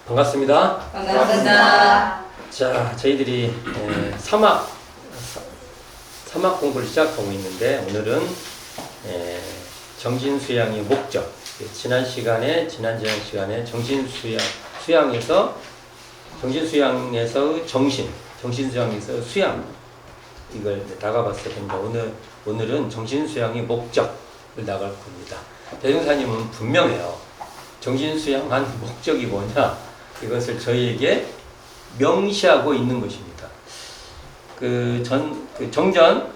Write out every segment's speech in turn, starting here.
반갑습니다. 반갑습니다. 자, 저희들이 사막 공부를 시작하고 있는데 오늘은 정신수양의 목적. 지난 시간에 정신수양에서 정신수양에서 수양 이걸 나가봤을 텐데 오늘은 정신수양의 목적을 나갈 겁니다. 대종사님은 분명해요. 정신수양한 목적이 뭐냐? 이것을 저희에게 명시하고 있는 것입니다. 정전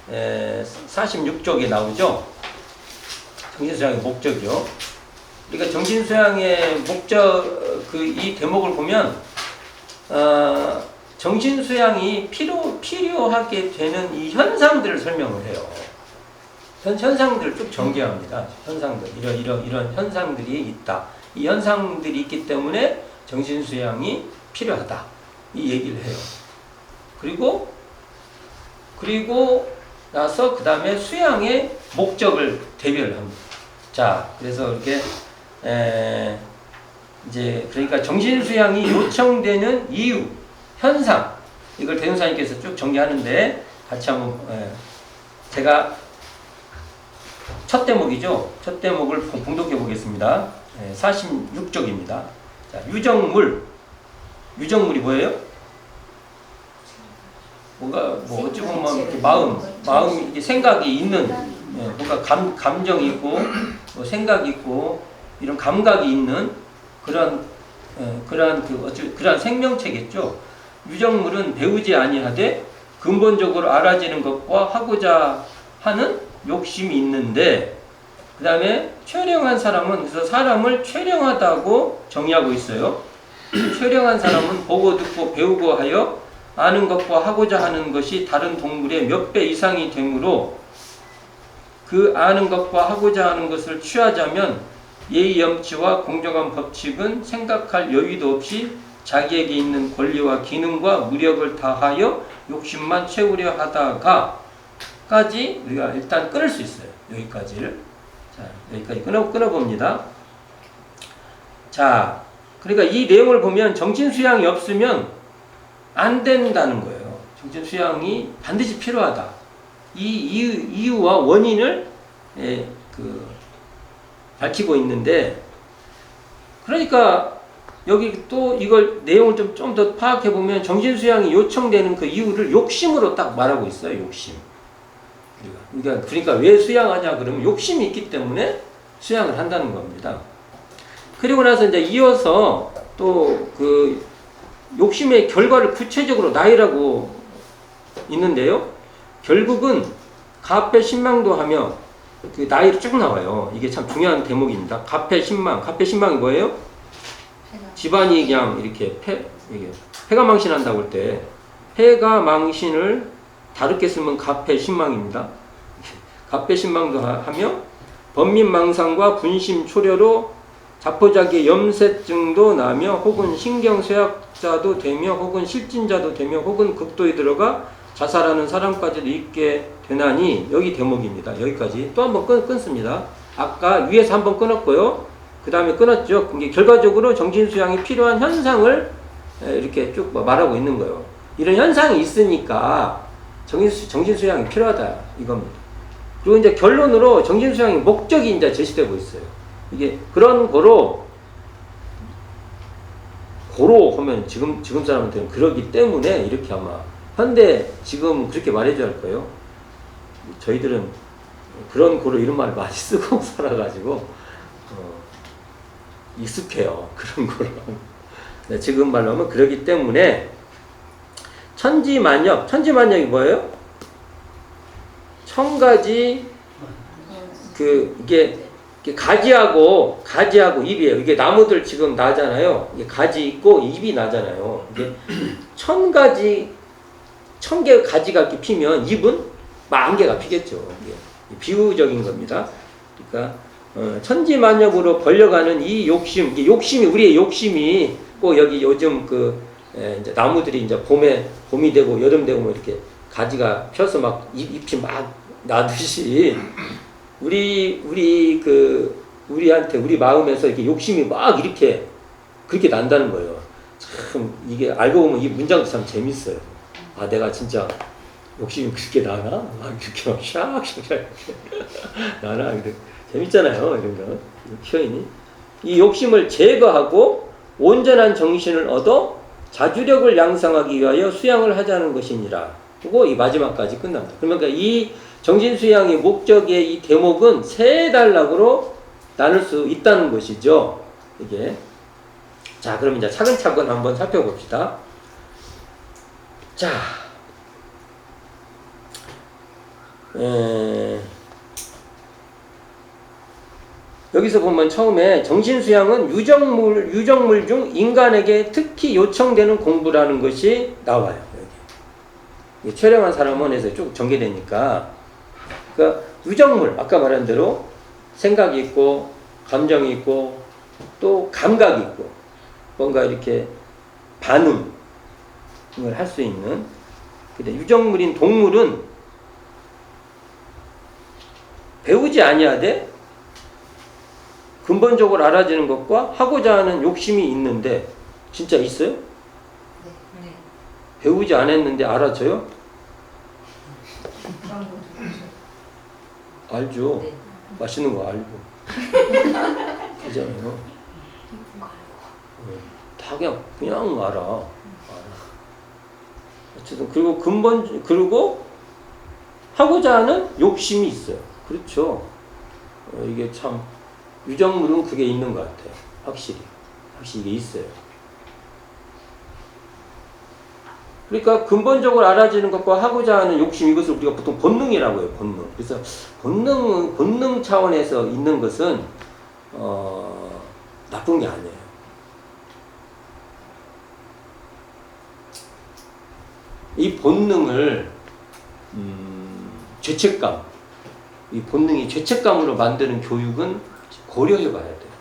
46쪽에 나오죠. 정신수양의 목적이요. 그러니까 정신수양의 목적 이 대목을 보면 정신수양이 필요하게 되는 이 현상들을 설명을 해요. 현상들을 쭉 전개합니다. 현상들 이런 현상들이 있다. 이 현상들이 있기 때문에 정신수양이 필요하다. 이 얘기를 해요. 그리고 나서 그 다음에 수양의 목적을 대별을 합니다. 자, 그래서 이렇게 이제 그러니까 정신수양이 요청되는 이유, 현상 이걸 대종사님께서 쭉 정리하는데 같이 한번 제가 첫 대목이죠. 첫 대목을 봉독해 보겠습니다. 46쪽입니다. 자, 유정물이 뭐예요? 어찌 보면 이렇게 마음 이게 생각이 있는, 뭔가 감정이 있고, 생각이 있고, 이런 감각이 있는 그러한 생명체겠죠. 유정물은 배우지 아니하되 근본적으로 알아지는 것과 하고자 하는 욕심이 있는데, 그 다음에 최령한 사람은 그래서 사람을 최령하다고 정의하고 있어요. 최령한 사람은 보고 듣고 배우고 하여 아는 것과 하고자 하는 것이 다른 동물의 몇 배 이상이 되므로 그 아는 것과 하고자 하는 것을 취하자면 예의 염치와 공정한 법칙은 생각할 여유도 없이 자기에게 있는 권리와 기능과 무력을 다하여 욕심만 채우려 하다가까지 우리가 일단 끊을 수 있어요. 여기까지를. 자, 여기까지 끊어봅니다. 자, 그러니까 이 내용을 보면 정신수양이 없으면 안 된다는 거예요. 정신수양이 반드시 필요하다. 이 이유와 원인을 밝히고 있는데, 그러니까 여기 또 이걸 내용을 좀 더 파악해 보면 정신수양이 요청되는 그 이유를 욕심으로 딱 말하고 있어요. 욕심. 그러니까 왜 수양하냐 그러면 욕심이 있기 때문에 수양을 한다는 겁니다. 그리고 나서 이제 이어서 또 그 욕심의 결과를 구체적으로 나열하고 있는데요. 결국은 가패 신망도 하며 그 나열이 쭉 나와요. 이게 참 중요한 대목입니다. 가패 신망이 뭐예요? 집안이 그냥 이렇게 패가 망신한다고 할 때 패가 망신을 다르게 쓰면 가패 신망입니다. 가패 신망도 하며 번민망상과 분심 초려로 자포자기의 염세증도 나며 혹은 신경쇠약자도 되며 혹은 실진자도 되며 혹은 극도에 들어가 자살하는 사람까지도 있게 되나니, 여기 대목입니다. 여기까지 또 한번 끊습니다. 아까 위에서 한번 끊었고요. 그 다음에 끊었죠. 이게 결과적으로 정신수양이 필요한 현상을 이렇게 쭉 말하고 있는 거예요. 이런 현상이 있으니까 정신수양이 필요하다 이겁니다. 그리고 이제 결론으로 정신수양의 목적이 이제 제시되고 있어요. 이게 그런 고로 하면 지금 사람한테는 그러기 때문에 이렇게 아마 현대 지금 그렇게 말해줘야 할 거예요. 저희들은 그런 고로 이런 말을 많이 쓰고 살아가지고 익숙해요. 그런 거로. 네, 지금 말로 하면 그러기 때문에 천지만역이 뭐예요? 천가지 이게 가지하고 잎이에요. 이게 나무들 지금 나잖아요. 이게 가지 있고 잎이 나잖아요. 이게 1000개의 가지가 이렇게 피면 잎은 10,000개가 피겠죠. 이게 비유적인 겁니다. 그러니까 천지만역으로 벌려가는 이 욕심이 우리의 욕심이 꼭 여기 요즘 이제 나무들이 이제 봄이 되고 여름 되고 뭐 이렇게 가지가 펴서 막 잎이 막 나듯이 우리한테 우리 마음에서 이렇게 욕심이 막 이렇게 그렇게 난다는 거예요. 참 이게 알고 보면 이 문장도 참 재밌어요. 아 내가 진짜 욕심이 그렇게 나나? 아 그렇게 막 샥샥샥 나나? 근데 재밌잖아요 이런 거 표현이. 이 욕심을 제거하고 온전한 정신을 얻어 자주력을 양성하기 위하여 수양을 하자는 것이니라. 그리고 이 마지막까지 끝납니다. 그러니까 이 정신수양의 목적의 이 대목은 세 단락으로 나눌 수 있다는 것이죠. 이게. 자, 그럼 이제 차근차근 한번 살펴봅시다. 자, 여기서 보면 처음에 정신수양은 유정물 중 인간에게 특히 요청되는 공부라는 것이 나와요. 여기. 촬영한 사람원에서 쭉 전개되니까. 그러니까 유정물, 아까 말한 대로 생각이 있고, 감정이 있고, 또 감각이 있고, 뭔가 이렇게 반응을 할 수 있는. 근데 유정물인 동물은 배우지 아니하되 근본적으로 알아지는 것과 하고자 하는 욕심이 있는데 진짜 있어요? 네. 배우지 않았는데 알아져요? 알죠. 네. 맛있는 거 알고. 그잖아요. 다 그냥 알아. 어쨌든 그리고 하고자 하는 욕심이 있어요. 그렇죠. 이게 참 유정물은 그게 있는 것 같아요. 확실히 이게 있어요. 그러니까 근본적으로 알아지는 것과 하고자 하는 욕심, 이것을 우리가 보통 본능이라고 해요. 본능. 그래서 본능 차원에서 있는 것은 나쁜 게 아니에요. 이 본능을 죄책감, 이 본능이 죄책감으로 만드는 교육은 고려해 봐야 돼요.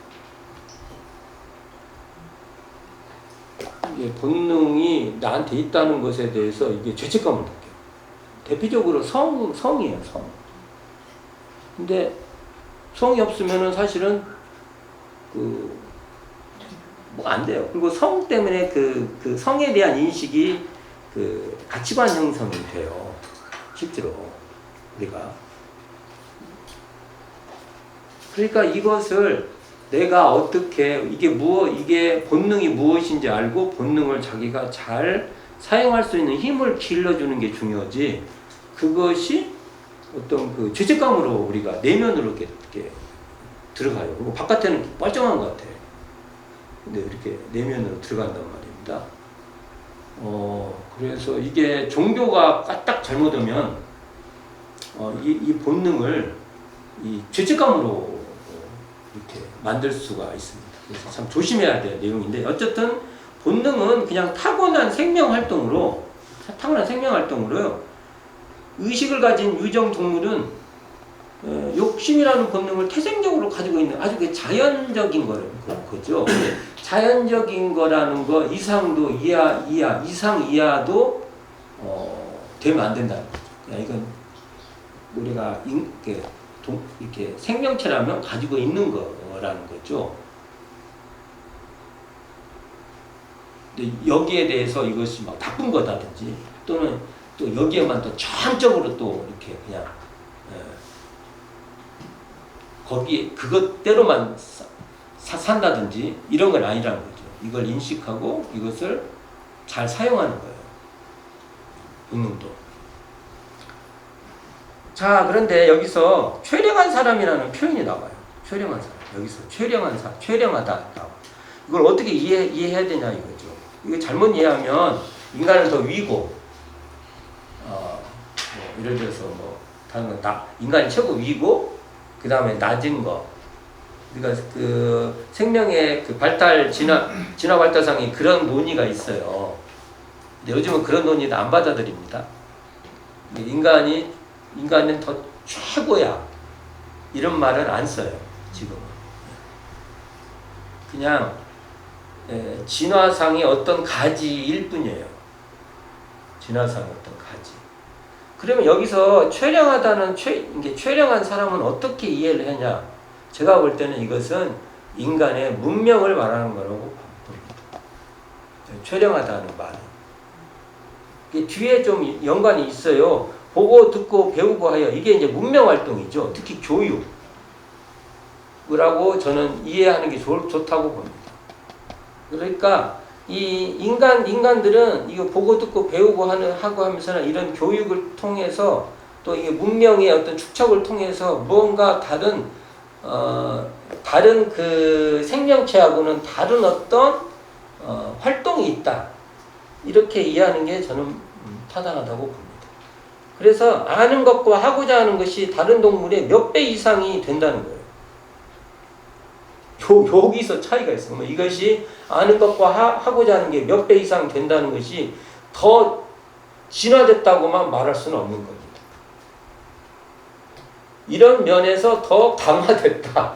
이게 본능이 나한테 있다는 것에 대해서 이게 죄책감을 느껴요. 대표적으로 성이에요, 성. 근데 성이 없으면은 사실은 뭐 안 돼요. 그리고 성 때문에 그 성에 대한 인식이 가치관 형성이 돼요. 실제로 우리가. 그러니까 이것을 내가 어떻게 이게 본능이 무엇인지 알고 본능을 자기가 잘 사용할 수 있는 힘을 길러주는 게 중요하지. 그것이 어떤 그 죄책감으로 우리가 내면으로 이렇게 들어가요. 그리고 바깥에는 멀쩡한 것 같아요. 근데 이렇게 내면으로 들어간단 말입니다. 그래서 이게 종교가 까딱 잘못하면 이 본능을 이 죄책감으로 이렇게 만들 수가 있습니다. 그래서 참 조심해야 될 내용인데, 어쨌든 본능은 그냥 타고난 생명 활동으로요. 의식을 가진 유정 동물은 욕심이라는 본능을 태생적으로 가지고 있는 아주 자연적인 거죠. 자연적인 거라는 거 이상 이하도 되면 안 된다는 거죠. 이건 우리가 이렇게 생명체라면 가지고 있는 거라는 거죠. 근데 여기에 대해서 이것이 막 나쁜 거다든지 또는 또 여기에만 또 전적으로 또 이렇게 그냥 거기에 그것대로만 산다든지 이런 건 아니라는 거죠. 이걸 인식하고 이것을 잘 사용하는 거예요. 본능도. 자, 그런데 여기서 최령한 사람이라는 표현이 나와요. 최령한 사람. 여기서 최령하다 나와. 이걸 어떻게 이해해야 되냐 이거죠. 이거 잘못 이해하면 인간은 더 위고, 예를 들어서 다른 건 인간이 최고 위고, 그 다음에 낮은 거. 그러니까 그 생명의 그 진화 발달상이 그런 논의가 있어요. 근데 요즘은 그런 논의도 안 받아들입니다. 인간은 더 최고야. 이런 말은 안 써요, 지금은. 그냥, 진화상의 어떤 가지일 뿐이에요. 진화상의 어떤 가지. 그러면 여기서 최령한 사람은 어떻게 이해를 하냐? 제가 볼 때는 이것은 인간의 문명을 말하는 거라고 봅니다. 촬영하다는 말은. 이게 뒤에 좀 연관이 있어요. 보고 듣고 배우고 하여 이게 이제 문명 활동이죠. 특히 교육이라고 저는 이해하는 게 좋다고 봅니다. 그러니까 이 인간들은 이거 보고 듣고 배우고 하고 하면서는 이런 교육을 통해서 또 이게 문명의 어떤 축적을 통해서 무언가 다른 그 생명체하고는 다른 어떤 활동이 있다. 이렇게 이해하는 게 저는 타당하다고 봅니다. 그래서 아는 것과 하고자 하는 것이 다른 동물의 몇 배 이상이 된다는 거예요. 여기서 차이가 있어요. 이것이 아는 것과 하고자 하는 게 몇 배 이상 된다는 것이 더 진화됐다고만 말할 수는 없는 겁니다. 이런 면에서 더 강화됐다.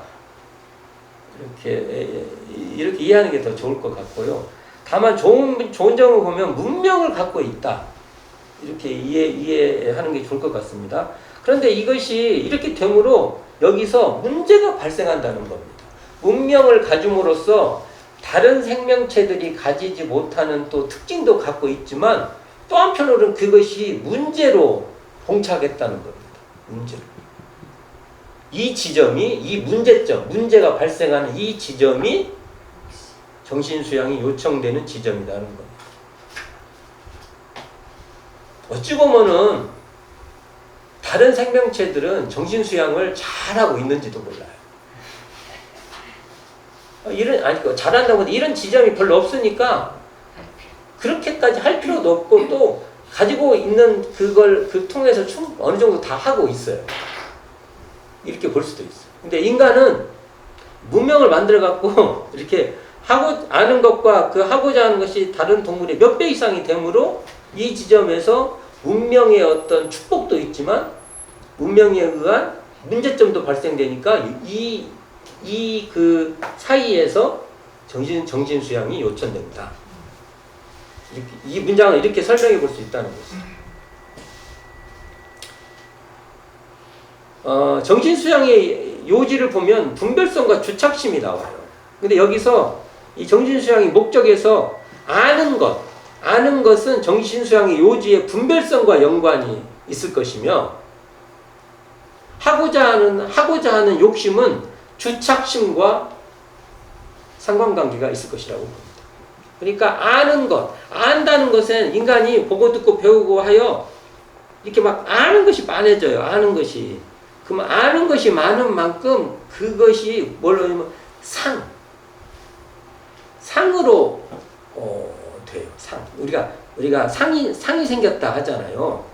이렇게 이해하는 게 더 좋을 것 같고요. 다만 좋은 점을 보면 문명을 갖고 있다. 이렇게 이해하는 게 좋을 것 같습니다. 그런데 이것이 이렇게 되므로 여기서 문제가 발생한다는 겁니다. 문명을 가짐으로써 다른 생명체들이 가지지 못하는 또 특징도 갖고 있지만 또 한편으로는 그것이 문제로 봉착했다는 겁니다. 문제로. 이 지점이, 이 문제가 발생하는 이 지점이 정신수양이 요청되는 지점이라는 겁니다. 어찌 보면은 다른 생명체들은 정신수양을 잘하고 있는지도 몰라요. 잘한다고 해도 이런 지점이 별로 없으니까 그렇게까지 할 필요도 없고 또 가지고 있는 그걸 통해서 어느 정도 다 하고 있어요. 이렇게 볼 수도 있어요. 근데 인간은 문명을 만들어 갖고 이렇게 아는 것과 그 하고자 하는 것이 다른 동물의 몇 배 이상이 되므로 이 지점에서 문명의 어떤 축복도 있지만 문명에 의한 문제점도 발생되니까 그 사이에서 정신수양이 요청됩니다. 이 문장을 이렇게 설명해 볼 수 있다는 것이죠. 정신수양의 요지를 보면 분별성과 주착심이 나와요. 근데 여기서 이 정신수양의 목적에서 아는 것은 정신수양의 요지의 분별성과 연관이 있을 것이며 하고자 하는 욕심은 주착심과 상관관계가 있을 것이라고 봅니다. 그러니까 안다는 것은 인간이 보고 듣고 배우고 하여 이렇게 막 아는 것이 많아져요. 아는 것이. 그럼 아는 것이 많은 만큼 그것이 뭘로 하냐면 상으로 돼요. 상. 우리가 상이 생겼다 하잖아요.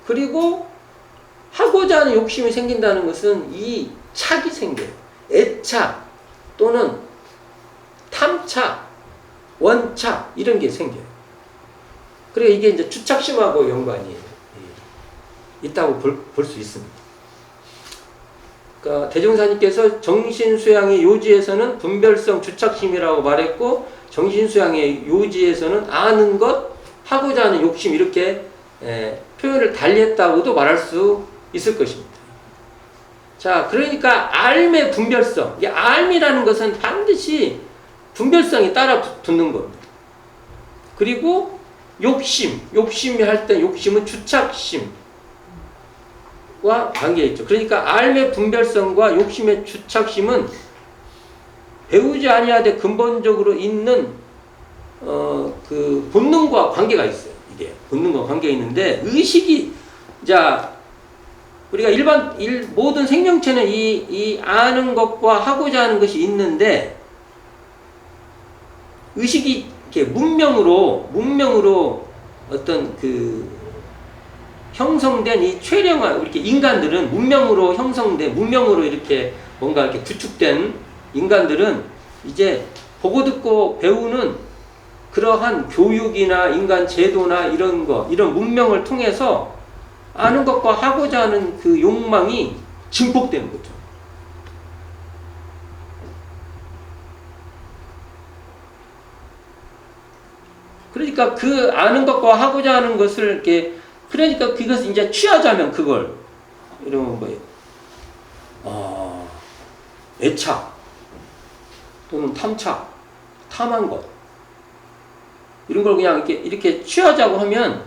그리고 하고자 하는 욕심이 생긴다는 것은 이 착이 생겨요. 애착 또는 탐착, 원착 이런 게 생겨요. 그리고 이게 이제 주착심하고 연관이 있다고 볼 수 있습니다. 그러니까 대종사님께서 정신수양의 요지에서는 분별성 주착심이라고 말했고 정신수양의 요지에서는 아는 것, 하고자 하는 욕심 이렇게 표현을 달리했다고도 말할 수 있을 것입니다. 자, 그러니까 알의 분별성, 이 알이라는 것은 반드시 분별성이 따라 붙는 겁니다. 그리고 욕심이 할 때 욕심은 주착심과 관계가 있죠. 그러니까 알의 분별성과 욕심의 주착심은 배우지 아니하되 근본적으로 있는 그 본능과 관계가 있어요. 이게 본능과 관계가 있는데 의식이 우리가 모든 생명체는 이 아는 것과 하고자 하는 것이 있는데 의식이 이렇게 문명으로 어떤 그 형성된 이 최령화 이렇게 인간들은 문명으로 이렇게 뭔가 이렇게 구축된 인간들은 이제 보고 듣고 배우는 그러한 교육이나 인간 제도나 이런 문명을 통해서 아는 것과 하고자 하는 그 욕망이 증폭되는 거죠. 그러니까 그 아는 것과 하고자 하는 것을 이렇게 그러니까 그것을 이제 취하자면 그걸 이러면 뭐예요? 애착 또는 탐착, 탐한 것. 이런 걸 그냥 이렇게 취하자고 하면,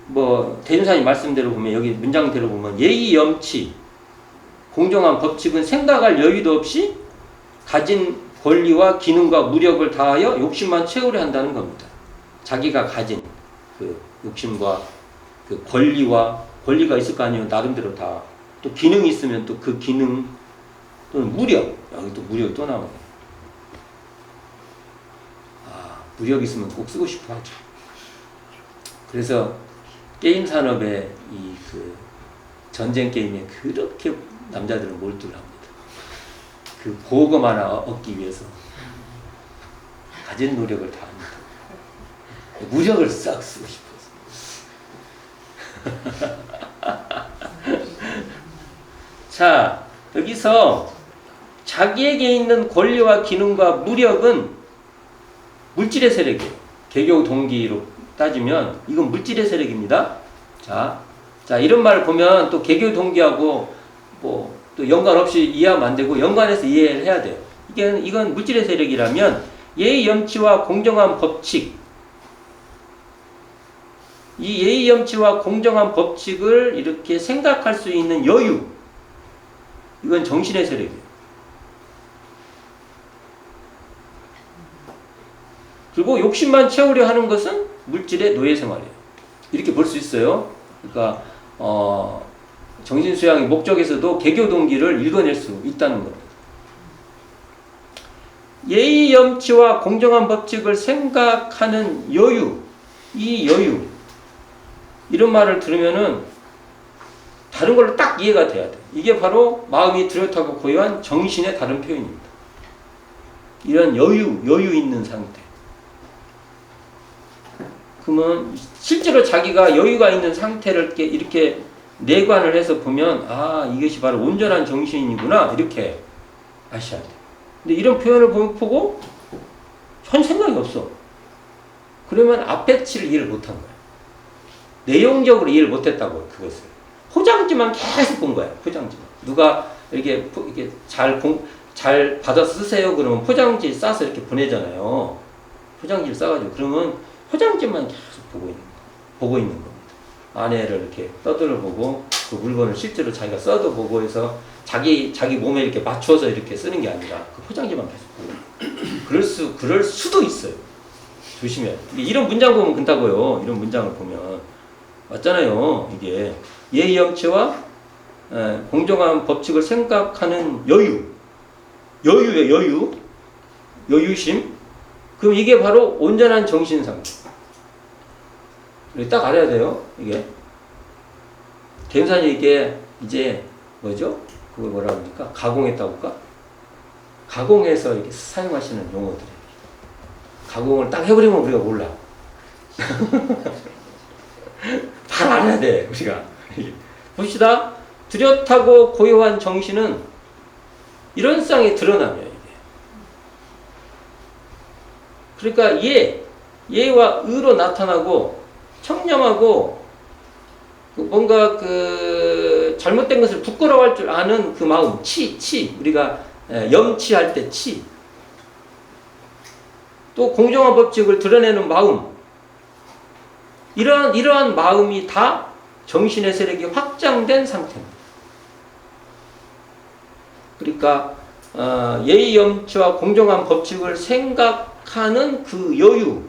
뭐, 대준사님 말씀대로 보면, 여기 문장대로 보면, 예의, 염치, 공정한 법칙은 생각할 여유도 없이 가진 권리와 기능과 무력을 다하여 욕심만 채우려 한다는 겁니다. 자기가 가진 그 욕심과 그 권리가 있을 거 아니에요. 나름대로 다. 또 기능이 있으면 또 그 기능, 또는 무력. 여기 또 무력이 또 나오네. 무력 있으면 꼭 쓰고 싶어 하죠. 그래서 게임 산업에 그 전쟁 게임에 그렇게 남자들은 몰두를 합니다. 그 보금 하나 얻기 위해서 가진 노력을 다 합니다. 무력을 싹 쓰고 싶어서. 자, 여기서 자기에게 있는 권리와 기능과 무력은 물질의 세력이에요. 개교 동기로 따지면 이건 물질의 세력입니다. 자, 이런 말을 보면 또 개교 동기하고 뭐 또 연관 없이 이해하면 안 되고 연관해서 이해를 해야 돼요. 이건 물질의 세력이라면 예의 염치와 공정한 법칙, 이 예의 염치와 공정한 법칙을 이렇게 생각할 수 있는 여유, 이건 정신의 세력이에요. 그리고 욕심만 채우려 하는 것은 물질의 노예 생활이에요. 이렇게 볼 수 있어요. 그러니까 정신수양의 목적에서도 개교 동기를 읽어낼 수 있다는 겁니다. 예의 염치와 공정한 법칙을 생각하는 여유, 이 여유, 이런 말을 들으면은 다른 걸로 딱 이해가 돼야 돼. 이게 바로 마음이 뚜렷하고 고요한 정신의 다른 표현입니다. 이런 여유 있는 상태. 그러면 실제로 자기가 여유가 있는 상태를 이렇게 내관을 해서 보면, 이것이 바로 온전한 정신이구나, 이렇게 아셔야 돼. 근데 이런 표현을 보고 전 생각이 없어. 그러면 앞에 치를 이해를 못한 거야. 내용적으로 이해를 못했다고, 그것을. 포장지만 계속 본 거야, 포장지만. 누가 이렇게 잘 받아서 쓰세요. 그러면 포장지 싸서 이렇게 보내잖아요. 포장지를 싸가지고. 그러면 포장지만 계속 보고 있는 겁니다. 안에를 이렇게 떠들어보고 그 물건을 실제로 자기가 써도 해서 자기 몸에 이렇게 맞춰서 이렇게 쓰는 게 아니라 그 포장지만 계속 보고. 그럴 수도 있어요. 조심해야 돼. 이런 문장 보면 그렇다고요. 이런 문장을 보면. 맞잖아요. 이게 예의 염치와 공정한 법칙을 생각하는 여유예요. 여유심. 그럼 이게 바로 온전한 정신 상태. 딱 알아야 돼요. 이게 대운산이 이게 이제 뭐죠? 그걸 뭐라 그러니까 가공했다고 할까? 가공해서 이렇게 사용하시는 용어들이에요. 가공을 딱 해버리면 우리가 몰라. 잘 알아야 돼, 우리가. 봅시다. 뚜렷하고 고요한 정신은 이런 쌍이 드러나요, 이게. 그러니까 예와 의로 나타나고 청렴하고 뭔가 그 잘못된 것을 부끄러워할 줄 아는 그 마음, 우리가 염치할 때 또 공정한 법칙을 드러내는 마음, 이러한 마음이 다 정신의 세력이 확장된 상태입니다. 그러니까 예의 염치와 공정한 법칙을 생각하는 그 여유,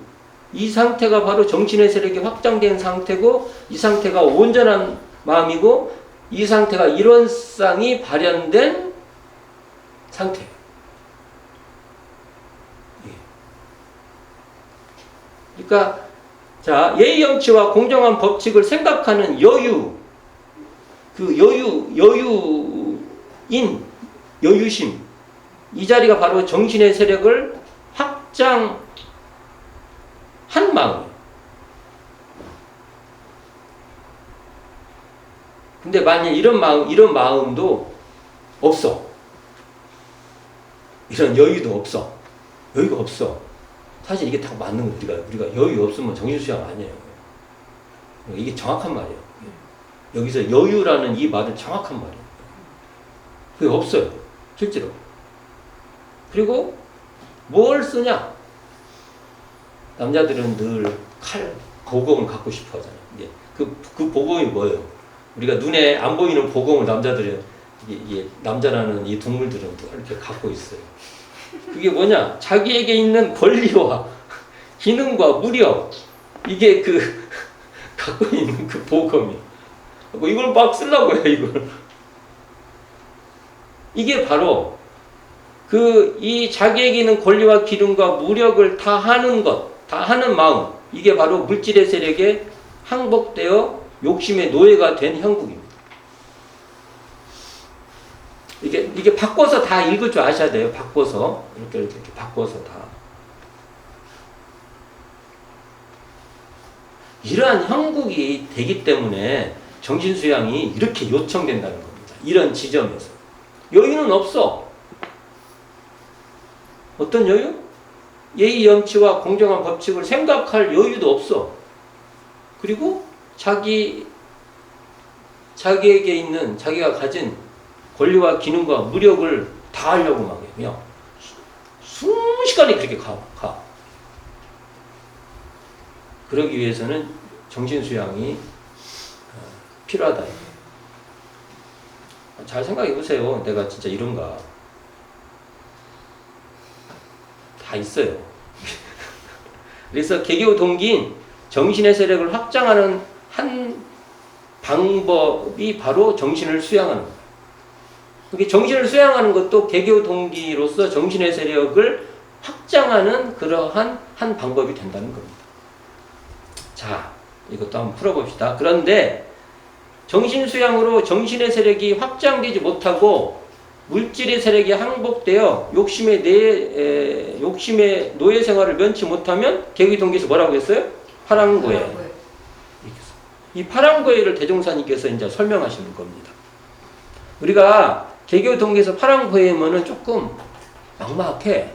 이 상태가 바로 정신의 세력이 확장된 상태고, 이 상태가 온전한 마음이고, 이 상태가 일원상이 발현된 상태예요. 그러니까 자, 예의 염치와 공정한 법칙을 생각하는 여유, 그 여유심, 이 자리가 바로 정신의 세력을 확장한 마음이에요. 근데 만약 이런 마음도 없어. 이런 여유도 없어. 여유가 없어. 사실 이게 딱 맞는 거예요. 우리가 여유 없으면 정신수양 아니에요. 이게 정확한 말이에요. 여기서 여유라는 이 말은 정확한 말이에요. 그게 없어요. 실제로. 그리고 뭘 쓰냐? 남자들은 늘 보검을 갖고 싶어 하잖아요. 이게 그 보검이 뭐예요? 우리가 눈에 안 보이는 보검을 남자들은 이게 남자라는 이 동물들은 또 이렇게 갖고 있어요. 그게 뭐냐? 자기에게 있는 권리와 기능과 무력, 이게 갖고 있는 그 보검이. 이걸 막 쓰려고 해요, 이걸. 이게 바로 이 자기에게 있는 권리와 기능과 무력을 다 하는 것, 다 하는 마음, 이게 바로 물질의 세력에 항복되어 욕심의 노예가 된 형국입니다. 이게 바꿔서 다 읽을 줄 아셔야 돼요. 바꿔서. 이렇게 바꿔서 다. 이러한 형국이 되기 때문에 정신수양이 이렇게 요청된다는 겁니다. 이런 지점에서. 여유는 없어. 어떤 여유? 예의 염치와 공정한 법칙을 생각할 여유도 없어. 그리고 자기에게 있는, 자기가 가진 권리와 기능과 무력을 다 하려고 막 해요. 순식간에 그렇게 가. 그러기 위해서는 정신수양이 필요하다. 잘 생각해 보세요. 내가 진짜 이런가. 다 있어요. 그래서 개교 동기인 정신의 세력을 확장하는 한 방법이 바로 정신을 수양하는 거예요. 그게 정신을 수양하는 것도 개교 동기로서 정신의 세력을 확장하는 그러한 한 방법이 된다는 겁니다. 자, 이것도 한번 풀어봅시다. 그런데 정신 수양으로 정신의 세력이 확장되지 못하고 물질의 세력이 항복되어 욕심의 노예 생활을 면치 못하면 개교 동기에서 뭐라고 했어요? 파랑고해. 이 파랑고해를 대종사님께서 이제 설명하시는 겁니다. 우리가 개교 동기에서 파랑고해면은 조금 막막해.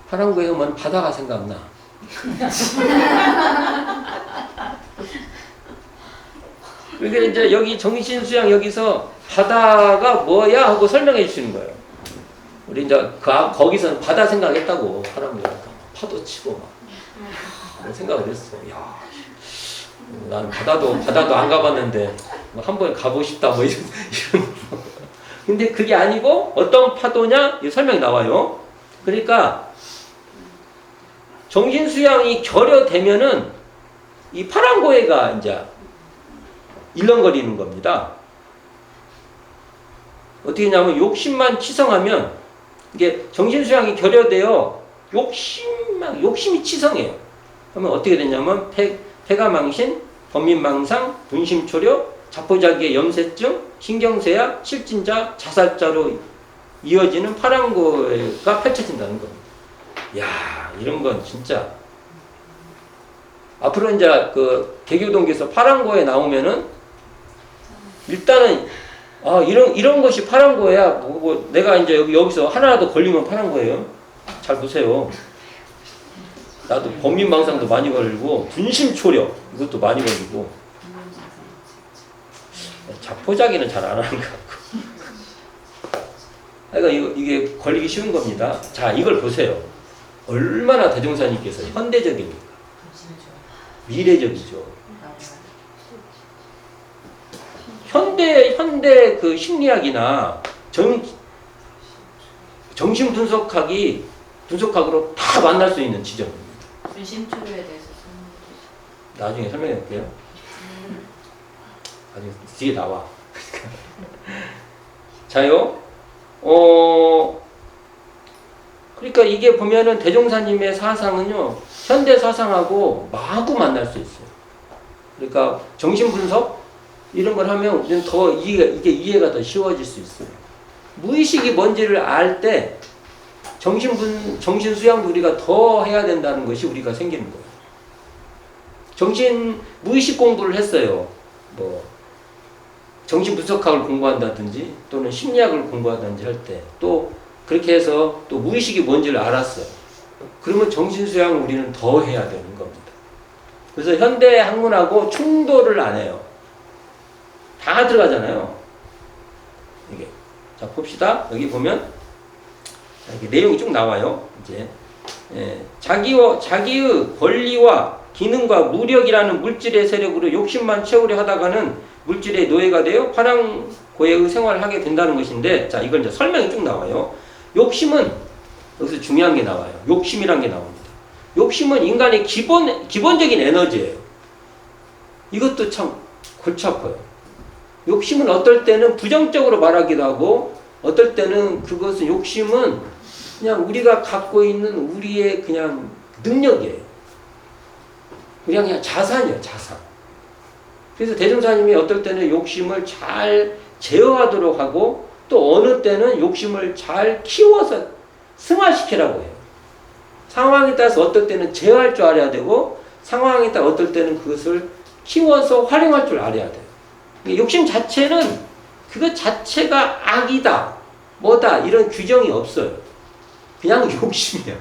파랑고해면 바다가 생각나. 그러니까 이제 여기 정신수양 여기서 바다가 뭐야 하고 설명해 주시는 거예요. 우리 이제 거기서는 바다 생각했다고. 파랑고해 파도 치고 막 생각을 했어. 야, 나는 바다도 안 가봤는데 뭐 한번 가보고 싶다 뭐 이런. 근데 그게 아니고 어떤 파도냐? 이 설명이 나와요. 그러니까 정신수양이 결여되면은 이 파랑고해가 이제 일렁거리는 겁니다. 어떻게 했냐면 욕심만 치성하면 이게 정신수양이 결여되어 욕심이 치성해요. 그러면 어떻게 되냐면 폐가망신, 범민망상, 분심초려, 자포자기의 염세증, 신경쇠약, 실진자, 자살자로 이어지는 파랑고해가 펼쳐진다는 겁니다. 야, 이런 건 진짜 앞으로 이제 개교동기에서 파랑고해 나오면은 일단은 이런 것이 파랑고해야. 뭐 내가 이제 여기서 하나라도 걸리면 파랑고해요. 잘 보세요. 나도 범민망상도 많이 걸리고 분심초려 이것도 많이 걸리고 자포자기는 잘 안 하는 것 같고. 그러니까 이게 걸리기 쉬운 겁니다. 자, 이걸 보세요. 얼마나 대종사님께서 현대적입니까? 미래적이죠. 현대 그 심리학이나 정신 분석학으로 다 만날 수 있는 지점입니다. 분심초려에 대해서 나중에 설명해 볼게요. 나중에 뒤에 나와. 자요. 그러니까 이게 보면은 대종사님의 사상은요, 현대 사상하고 마구 만날 수 있어요. 그러니까 정신 분석 이런 걸 하면 우리는 더 이게 이해가 더 쉬워질 수 있어요. 무의식이 뭔지를 알 때 정신 수양도 우리가 더 해야 된다는 것이 우리가 생기는 거예요. 무의식 공부를 했어요. 뭐 정신 분석학을 공부한다든지 또는 심리학을 공부하든지 할 때 또 그렇게 해서 또 무의식이 뭔지를 알았어요. 그러면 정신 수양을 우리는 더 해야 되는 겁니다. 그래서 현대 학문하고 충돌을 안 해요. 다 들어가잖아요. 이게. 자, 봅시다. 여기 보면 이렇게 내용이 쭉 나와요. 이제 자기의 권리와 기능과 무력이라는 물질의 세력으로 욕심만 채우려 하다가는 물질의 노예가 되어 파랑고해의 생활을 하게 된다는 것인데, 자, 이걸 이제 설명이 쭉 나와요. 욕심은, 여기서 중요한 게 나와요. 욕심이란 게 나옵니다. 욕심은 인간의 기본적인 에너지예요. 이것도 참 골치 아파요. 욕심은 어떨 때는 부정적으로 말하기도 하고, 어떨 때는 욕심은 그냥 우리가 갖고 있는 우리의 그냥 능력이에요. 그냥 자산이에요, 자산. 그래서 대종사님이 어떨 때는 욕심을 잘 제어하도록 하고, 또 어느 때는 욕심을 잘 키워서 승화시키라고 해요. 상황에 따라서 어떨 때는 제어할 줄 알아야 되고, 상황에 따라 어떨 때는 그것을 키워서 활용할 줄 알아야 돼요. 욕심 자체는 그것 자체가 악이다, 뭐다, 이런 규정이 없어요. 그냥 욕심이에요.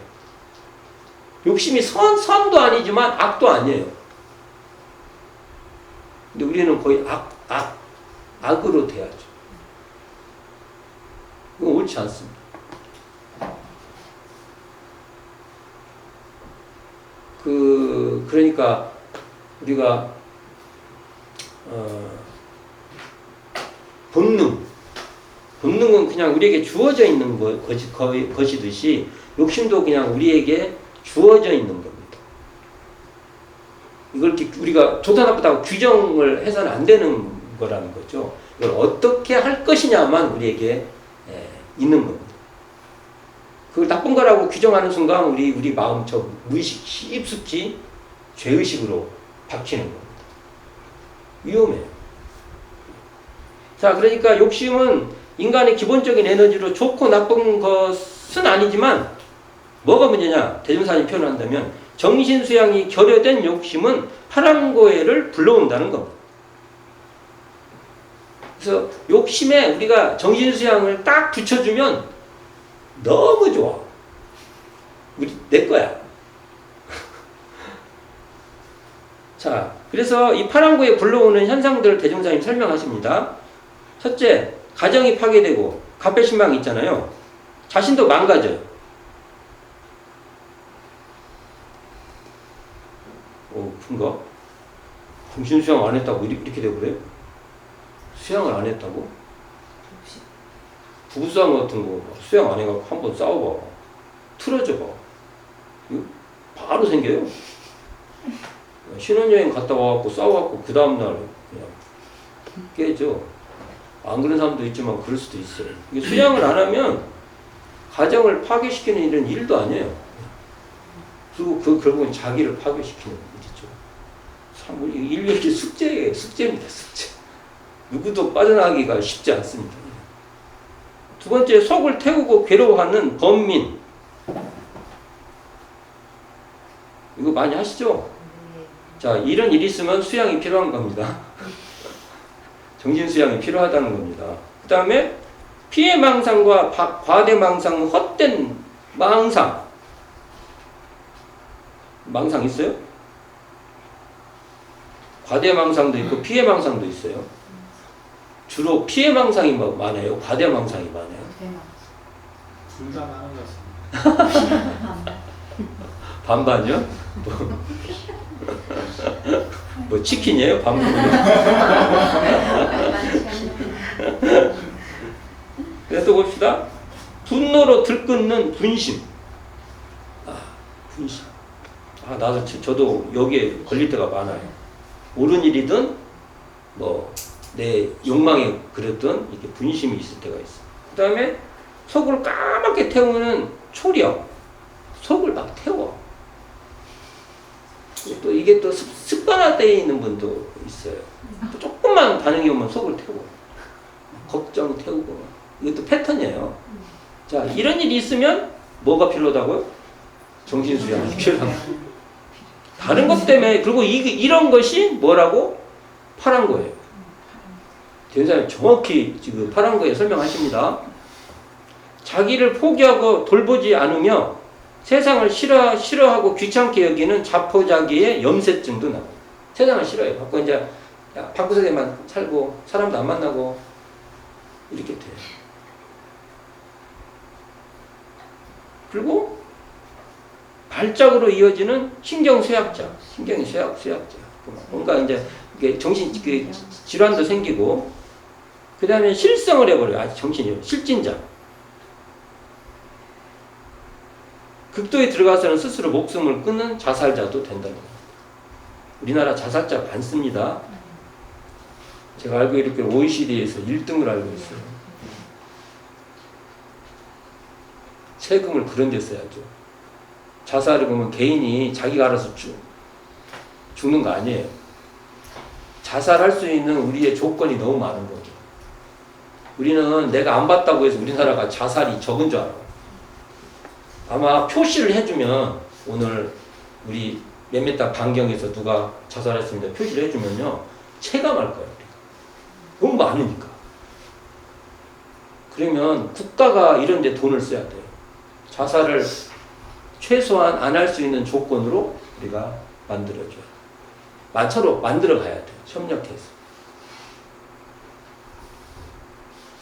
욕심이 선도 아니지만 악도 아니에요. 근데 우리는 거의 악으로 돼야죠. 이건 옳지 않습니다. 그러니까 우리가 본능은 그냥 우리에게 주어져 있는 것이듯이 욕심도 그냥 우리에게 주어져 있는 겁니다. 이걸 우리가 좋다 나쁘다고 규정을 해서는 안 되는 거라는 거죠. 이걸 어떻게 할 것이냐만 우리에게 있는 겁니다. 그걸 나쁜 거라고 규정하는 순간 우리 마음 저 무의식 깊숙이 죄의식으로 박히는 겁니다. 위험해요. 자, 그러니까 욕심은 인간의 기본적인 에너지로 좋고 나쁜 것은 아니지만 뭐가 문제냐? 대종사님 표현한다면 정신수양이 결여된 욕심은 파랑고해를 불러온다는 겁니다. 그래서 욕심에 우리가 정신수양을 딱 붙여주면 너무 좋아. 내 거야. 자, 그래서 이 파랑고에 불러오는 현상들을 대종사님 설명하십니다. 첫째, 가정이 파괴되고 갑배신망이 있잖아요. 자신도 망가져요. 그런가? 정신 수양 안 했다고 이렇게 돼버려요? 수양을 안 했다고? 부부싸움 같은 거 수양 안 해갖고 한번 싸워봐. 틀어져봐. 이거 바로 생겨요. 신혼여행 갔다 와갖고 싸워갖고 그 다음날 그냥 깨져. 안 그런 사람도 있지만 그럴 수도 있어요. 이게 수양을 안 하면 가정을 파괴시키는 일은 일도 아니에요. 그리고 결국은 자기를 파괴시키는 일이죠. 참, 인류의 숙제예요. 숙제입니다. 숙제. 누구도 빠져나가기가 쉽지 않습니다. 두 번째, 속을 태우고 괴로워하는 번민. 이거 많이 하시죠? 자, 이런 일이 있으면 수양이 필요한 겁니다. 정신수양이 필요하다는 겁니다. 그 다음에 피해망상과 과대망상, 헛된 망상. 망상 있어요? 과대망상도 있고 피해망상도 있어요. 주로 피해망상이 많아요? 과대망상이 많아요? 둘 다 많은 것 같습니다. 반반이요? 뭐 치킨이에요? 반반이요? 그래서 봅시다. 분노로 들끓는 분심. 분심. 저도 여기에 걸릴 때가 많아요. 옳은 일이든 뭐 내 욕망에 그랬던 이렇게 분심이 있을 때가 있어. 그 다음에 속을 까맣게 태우는 초력. 속을 막 태워. 또 이게 또 습관화되어 있는 분도 있어요. 또 조금만 반응이 오면 속을 태워. 걱정 태우고. 이것도 패턴이에요. 자, 이런 일이 있으면 뭐가 필요하다고요? 정신수양이 필요합니다. 다른 것 때문에, 그리고 이런 것이 뭐라고? 파랑고예요. 대사님 정확히 지금 파랑고에 설명하십니다. 자기를 포기하고 돌보지 않으며 세상을 싫어하고 귀찮게 여기는 자포자기의 염세증도 나와요. 세상을 싫어해요. 갖고 이제 방구석에만 살고 사람도 안 만나고 이렇게 돼요. 그리고 발작으로 이어지는 신경쇠약자, 신경쇠약자. 뭔가 이제 이게 정신 질환도 생기고, 그 다음에 실성을 해버려요. 아직 정신이 실진자. 극도에 들어가서는 스스로 목숨을 끊는 자살자도 된다는 겁니다. 우리나라 자살자 많습니다. 제가 알고 있기로 OECD에서 1등을 알고 있어요. 세금을 그런 데 써야죠. 자살을 보면 개인이 자기가 알아서 죽는 거 아니에요. 자살할 수 있는 우리의 조건이 너무 많은 거죠. 우리는 내가 안 봤다고 해서 우리나라가 자살이 적은 줄 알아. 아마 표시를 해주면, 오늘 우리 몇몇 달 반경에서 누가 자살했습니다 표시를 해주면요, 체감할 거예요. 너무 많으니까. 그러면 국가가 이런 데 돈을 써야 돼요. 자살을 최소한 안 할 수 있는 조건으로 우리가 만들어줘요. 서로 만들어 가야 돼요. 협력해서.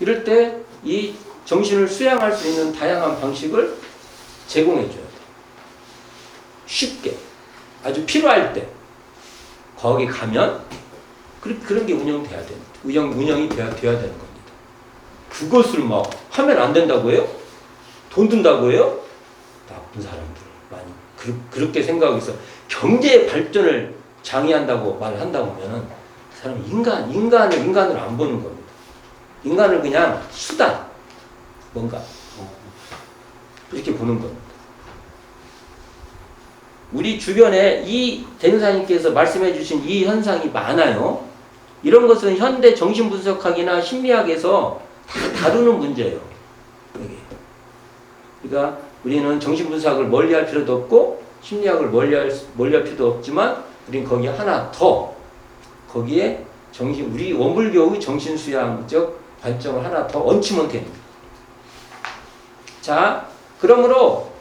이럴 때 이 정신을 수양할 수 있는 다양한 방식을 제공해 줘야 돼요. 쉽게. 아주 필요할 때. 거기 가면 그런 게 운영돼야 됩니다. 운영이 돼야 되는 겁니다. 그것을 막 하면 안 된다고 해요? 돈 든다고 해요? 나쁜 사람들 많이 그렇게 생각하고 있어. 경제 발전을 장애한다고 말한다고 하면은 그 사람은 인간을 안 보는 겁니다. 인간을 그냥 수단, 뭔가 이렇게 보는 겁니다. 우리 주변에 이 대행사님께서 말씀해 주신 이 현상이 많아요. 이런 것은 현대 정신분석학이나 심리학에서 다 다루는 문제예요. 그러니까 우리는 정신분석을 멀리할 필요도 없고 심리학을 멀리할 필요도 없지만 우리는 거기에 하나 더, 거기에 우리 원불교의 정신수양적 발전을 하나 더 얹히면 됩니다. 자, 그러므로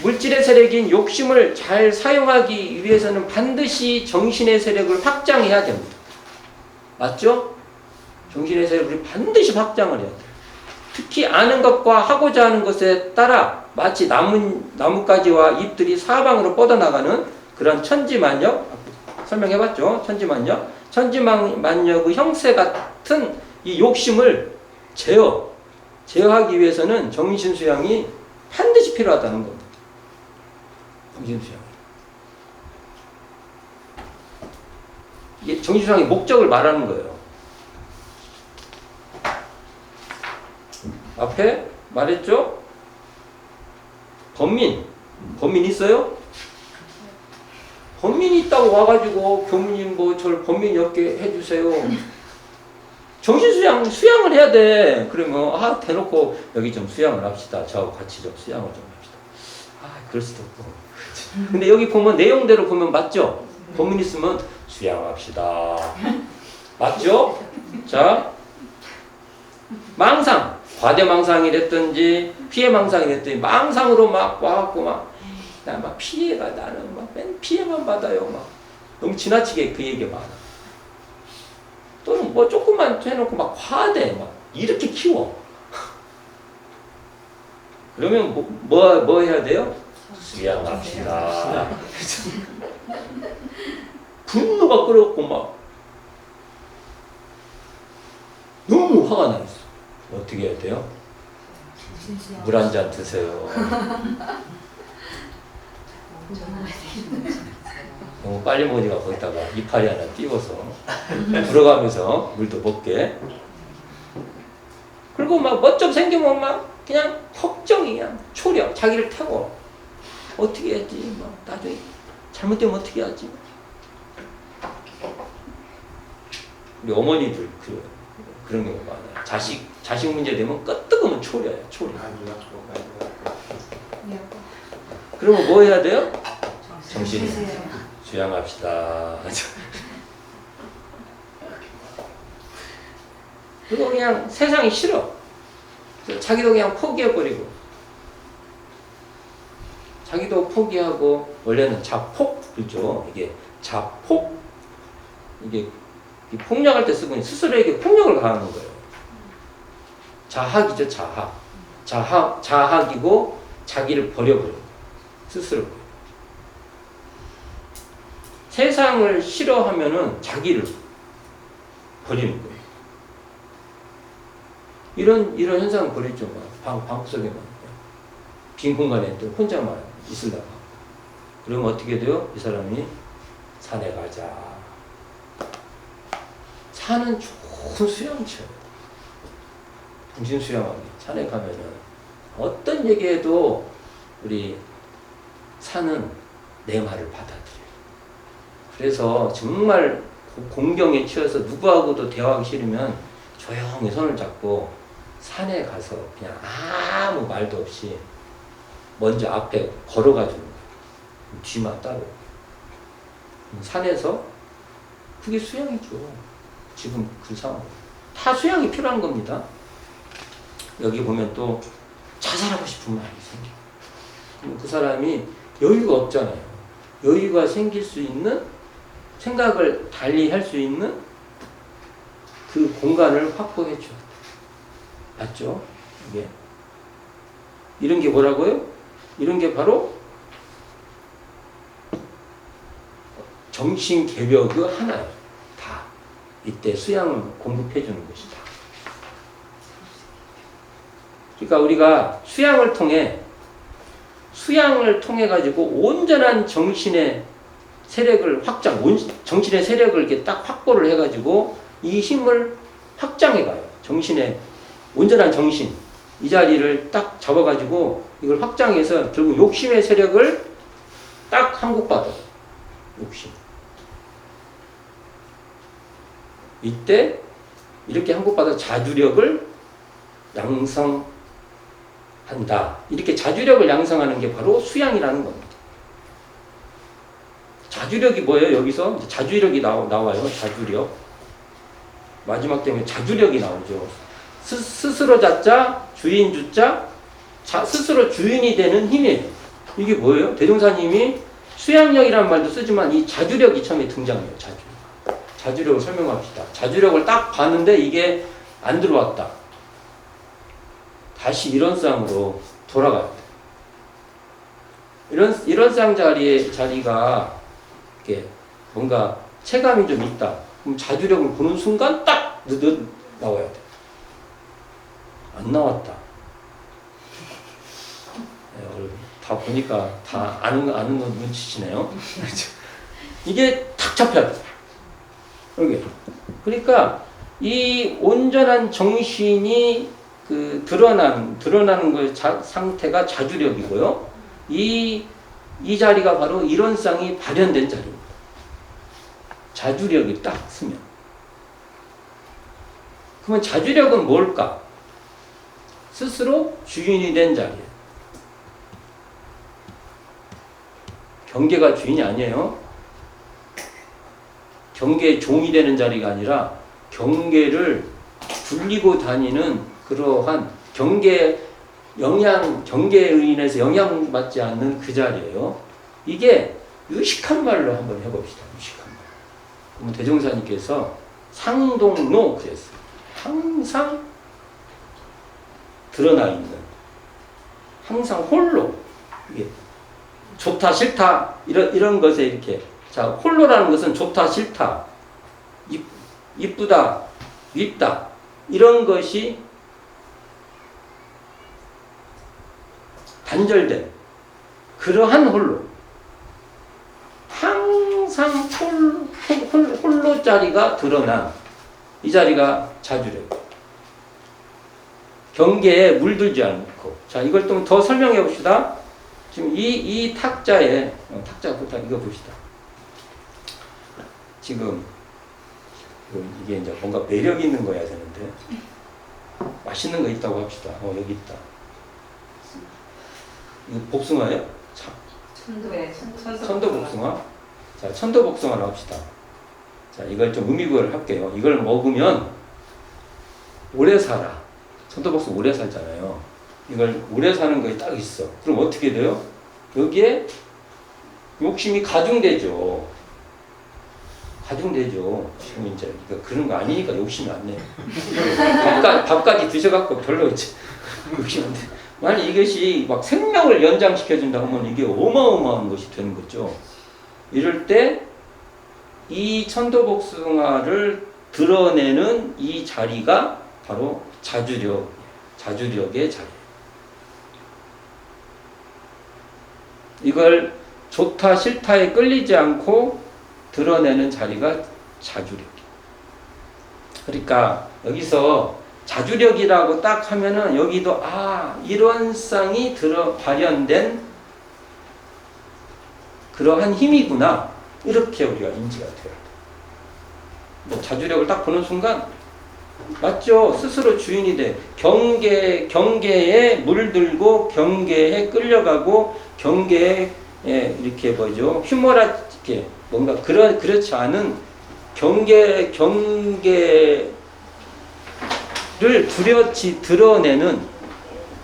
물질의 세력인 욕심을 잘 사용하기 위해서는 반드시 정신의 세력을 확장해야 됩니다. 맞죠? 정신의 세력을 반드시 확장을 해야 돼요. 특히 아는 것과 하고자 하는 것에 따라 마치 나뭇가지와 잎들이 사방으로 뻗어나가는 그런 천지만역, 설명해봤죠? 천지만역의 형세 같은 이 욕심을 제어하기 위해서는 정신수양이 반드시 필요하다는 겁니다. 정신수양. 이게 정신수양의 목적을 말하는 거예요. 앞에 말했죠? 범민 있어요? 범민이 있다고 와가지고 교무님 저를 범민 엮게 해주세요. 수양을 해야 돼. 그러면 대놓고 여기 좀 수양을 합시다. 저하고 같이 좀 수양을 좀 합시다. 그럴 수도 없고. 근데 여기 보면 내용대로 보면 맞죠? 범민 있으면 수양합시다. 맞죠? 자, 망상. 과대망상이 됐든지 피해망상이 됐든지 망상으로 막 와갖고 막 피해가 나는 맨 피해만 받아요. 너무 지나치게 그 얘기 많아. 또는 조금만 해놓고 과대 이렇게 키워. 그러면 뭐 해야 돼요? 수양합시다. 분노가 끓었고 너무 화가 나 있어. 어떻게 해야 돼요? 물 한 잔 드세요. 너무 빨리 먹으니까 거기다가 이파리 하나 띄워서 불어가면서 물도 먹게. 그리고 멋좀 생기면 그냥 걱정이 그냥 초려. 자기를 태워. 어떻게 해야지? 나중에 잘못되면 어떻게 하지? 우리 어머니들 그런 경우가 많아요. 자식 문제 되면 끄떡하면 초려야, 초려. 그러면 뭐 해야 돼요? 정신 수양합시다. 그리고 그냥 세상이 싫어. 자기도 그냥 포기해버리고. 자기도 포기하고, 원래는 자폭이죠. 이게 자폭. 이게 폭력할 때 쓰고 스스로에게 폭력을 가하는 거예요. 자학이죠, 자학. 자학이고 자기를 버려버려요. 스스로. 세상을 싫어하면은 자기를 버리는 거예요. 이런 현상을 벌였죠. 방 속에만. 빈 공간에 또 혼자만 있으려고. 그러면 어떻게 돼요? 이 사람이 산에 가자. 산은 좋은 수양처예요. 정신 수양하기. 산에 가면은 어떤 얘기해도 우리 산은 내 말을 받아들여요. 그래서 정말 공경에 치여서 누구하고도 대화하기 싫으면 조용히 손을 잡고 산에 가서 그냥 아무 말도 없이 먼저 앞에 걸어가지고 뒤만 따로 산에서 그게 수양이죠. 지금 그 상황 다 수양이 필요한 겁니다. 여기 보면 또 자살하고 싶은 마음이 생겨. 그럼 그 사람이 여유가 없잖아요. 여유가 생길 수 있는 생각을 달리 할 수 있는 그 공간을 확보해 줘야 돼. 맞죠? 이게 이런 게 뭐라고요? 이런 게 바로 정신 개벽의 하나예요. 다 이때 수양을 공급해 주는 것이다. 그러니까 우리가 수양을 통해 가지고 온전한 정신의 세력을 확장, 정신의 세력을 이렇게 딱 확보를 해 가지고 이 힘을 확장해 가요. 정신의 온전한 정신 이 자리를 딱 잡아 가지고 이걸 확장해서 결국 욕심의 세력을 딱 항복받아. 욕심. 이때 이렇게 항복받아 자주력을 양성한다. 이렇게 자주력을 양성하는 게 바로 수양이라는 겁니다. 자주력이 뭐예요? 여기서 자주력이 나와요. 자주력. 마지막 때문에 자주력이 나오죠. 스스로 자자, 주인 주자, 스스로 주인이 되는 힘이에요. 이게 뭐예요? 대종사님이 수양력이라는 말도 쓰지만 이 자주력이 처음에 등장해요. 자주력을 설명합시다. 자주력을 딱 봤는데 이게 안 들어왔다. 다시 이런쌍으로 돌아가야 돼. 이런쌍 자리가 이렇게 뭔가 체감이 좀 있다. 그럼 자주력을 보는 순간 딱 나와야 돼. 안 나왔다. 네, 다 보니까 다 아는 거 눈치치네요. 이게 탁 잡혀야 돼. 여기. 그러니까 이 온전한 정신이 그 드러나는 그 상태가 자주력이고요. 이 자리가 바로 이론상이 발현된 자리입니다. 자주력이 딱 쓰면. 그러면 자주력은 뭘까? 스스로 주인이 된 자리예요. 경계가 주인이 아니에요. 경계의 종이 되는 자리가 아니라 경계를 굴리고 다니는 그러한 경계에 인해서 영향받지 않는 그 자리예요. 이게 유식한 말로 한번 해봅시다. 유식한 말. 그러면 대종사님께서 상동로 그랬어요. 항상 드러나 있는, 항상 홀로, 이게 좋다 싫다 이런 것에 이렇게 자 홀로라는 것은 좋다 싫다, 이쁘다 밉다 이런 것이 단절된 그러한 홀로 항상 홀로 자리가 드러난 이 자리가 자주력. 경계에 물들지 않고. 자, 이걸 좀 더 설명해 봅시다. 지금 이 탁자에 탁자부터 이거 봅시다. 지금 이게 이제 뭔가 매력 있는 거야 되는데 맛있는 거 있다고 합시다. 여기 있다. 이거 복숭아예요? 자, 천도복숭아. 자, 천도복숭아를 합시다. 자, 이걸 좀 의미부여를 할게요. 이걸 먹으면 오래 살아. 천도복숭아 오래 살잖아요. 이걸 오래 사는 거에 딱 있어. 그럼 어떻게 돼요? 여기에 욕심이 가중되죠. 지금 이제 그런 거 아니니까 욕심이 안 내. 밥까지 드셔갖고 별로 욕심 안 돼. 만약 이것이 막 생명을 연장시켜준다 하면 이게 어마어마한 것이 되는 거죠. 이럴 때 이 천도복숭아를 드러내는 이 자리가 바로 자주력의 자리. 이걸 좋다 싫다에 끌리지 않고 드러내는 자리가 자주력. 그러니까 여기서 자주력이라고 딱 하면은 여기도 일원성이 발현된 그러한 힘이구나 이렇게 우리가 인지가 돼요. 뭐 자주력을 딱 보는 순간 맞죠? 스스로 주인이 돼. 경계에 물들고 경계에 끌려가고 경계에 이렇게 뭐죠? 휘몰아치게 뭔가 그렇지 않은 경계를 두렵지 드러내는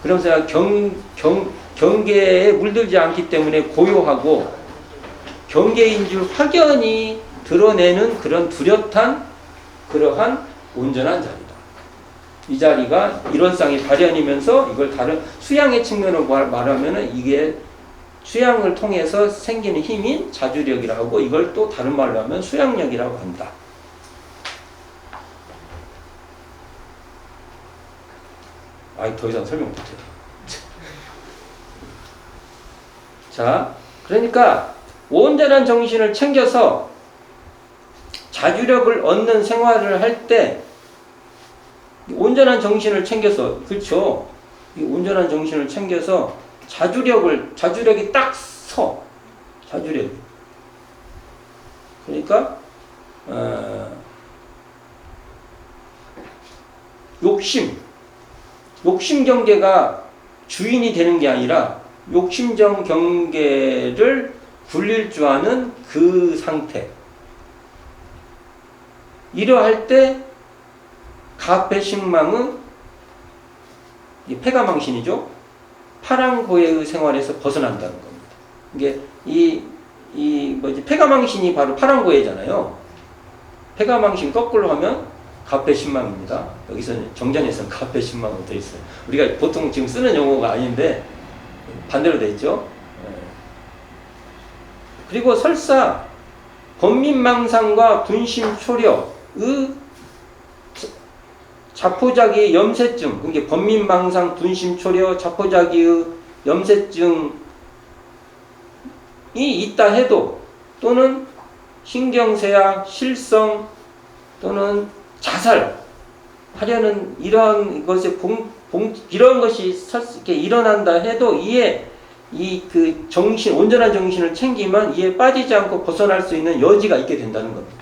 그러면서 경계에 물들지 않기 때문에 고요하고 경계인 줄 확연히 드러내는 그런 뚜렷한 그러한 온전한 자리다. 이 자리가 일원상이 발현이면서 이걸 다른 수양의 측면으로 말하면은 이게 수양을 통해서 생기는 힘인 자주력이라고 하고 이걸 또 다른 말로 하면 수양력이라고 한다. 더 이상 설명 못해요. 자, 그러니까 온전한 정신을 챙겨서 자주력을 얻는 생활을 할 때 온전한 정신을 챙겨서 그렇죠. 이 온전한 정신을 챙겨서 자주력이 딱 서. 자주력이. 그러니까 욕심 경계가 주인이 되는 게 아니라 욕심정 경계를 굴릴 줄 아는 그 상태. 이러할 때 가패식망은 폐가망신이죠. 파랑고해의 생활에서 벗어난다는 겁니다. 이게 폐가망신이 바로 파랑고해잖아요. 폐가망신 거꾸로 하면 가패신망입니다. 여기서는 정전에서는 가패신망으로 되어 있어요. 우리가 보통 지금 쓰는 용어가 아닌데 반대로 되어 있죠. 그리고 설사 번민망상과 분심초려의 자포자기의 염세증, 그게 번민망상, 분심초려, 자포자기의 염세증이 있다 해도 또는 신경쇠약, 실성 또는 자살하려는 이러한 것에 이런 것이 이렇게 일어난다 해도 이에 그 정신, 온전한 정신을 챙기면 이에 빠지지 않고 벗어날 수 있는 여지가 있게 된다는 겁니다.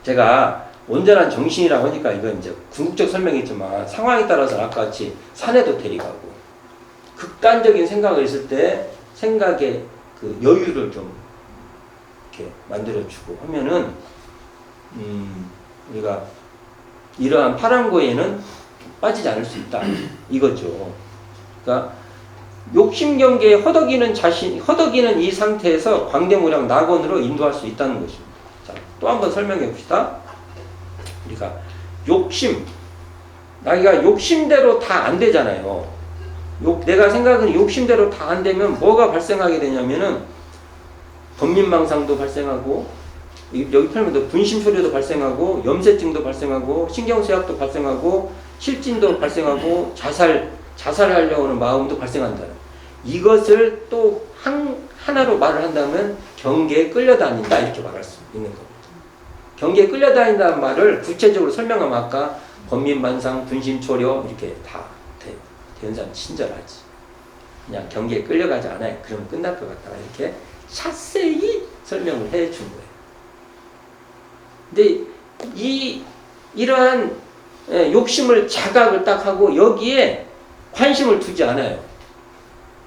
제가 온전한 정신이라고 하니까 이건 이제 궁극적 설명이지만 상황에 따라서 아까 같이 산에도 데려가고 극단적인 생각을 했을 때 생각의 그 여유를 좀 이렇게 만들어주고 하면은 우리가 이러한 파랑고에는 빠지지 않을 수 있다 이거죠. 그러니까 욕심 경계에 허덕이는 이 상태에서 광대무량 낙원으로 인도할 수 있다는 것입니다. 자, 또 한번 설명해 봅시다. 우리가 나이가 욕심대로 다 안 되잖아요. 내가 생각은 욕심대로 다 안 되면 뭐가 발생하게 되냐면은 번민망상도 발생하고 여기 표현도 분심초려도 발생하고 염세증도 발생하고 신경쇠약도 발생하고 실진도 발생하고 자살하려고 하는 마음도 발생한다. 이것을 또 하나로 말을 한다면 경계에 끌려다닌다 이렇게 말할 수 있는 겁니다. 경계에 끌려다닌다는 말을 구체적으로 설명하면 아까 번민반상, 분심초려 이렇게 다 대연사는 친절하지. 그냥 경계에 끌려가지 않아요. 그러면 끝날 것 같다. 이렇게 자세히 설명을 해준 거예요. 근데 이러한 욕심을 자각을 딱 하고 여기에 관심을 두지 않아요.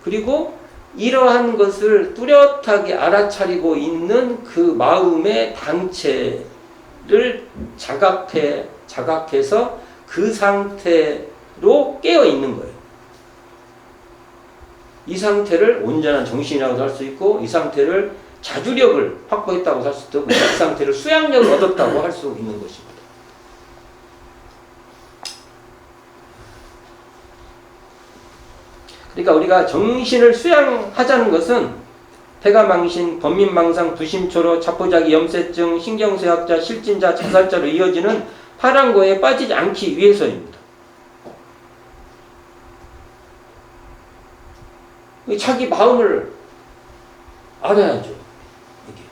그리고 이러한 것을 뚜렷하게 알아차리고 있는 그 마음의 당체를 자각해서 그 상태로 깨어 있는 거예요. 이 상태를 온전한 정신이라고도 할 수 있고 이 상태를 자주력을 확보했다고 할 수도 있고 이 상태를 수양력을 얻었다고 할 수 있는 것입니다. 그러니까 우리가 정신을 수양하자는 것은 폐가망신, 번민망상, 부심초로, 자포자기, 염세증, 신경쇠약자, 실진자, 자살자로 이어지는 파랑고에 빠지지 않기 위해서입니다. 자기 마음을 알아야죠. 이게.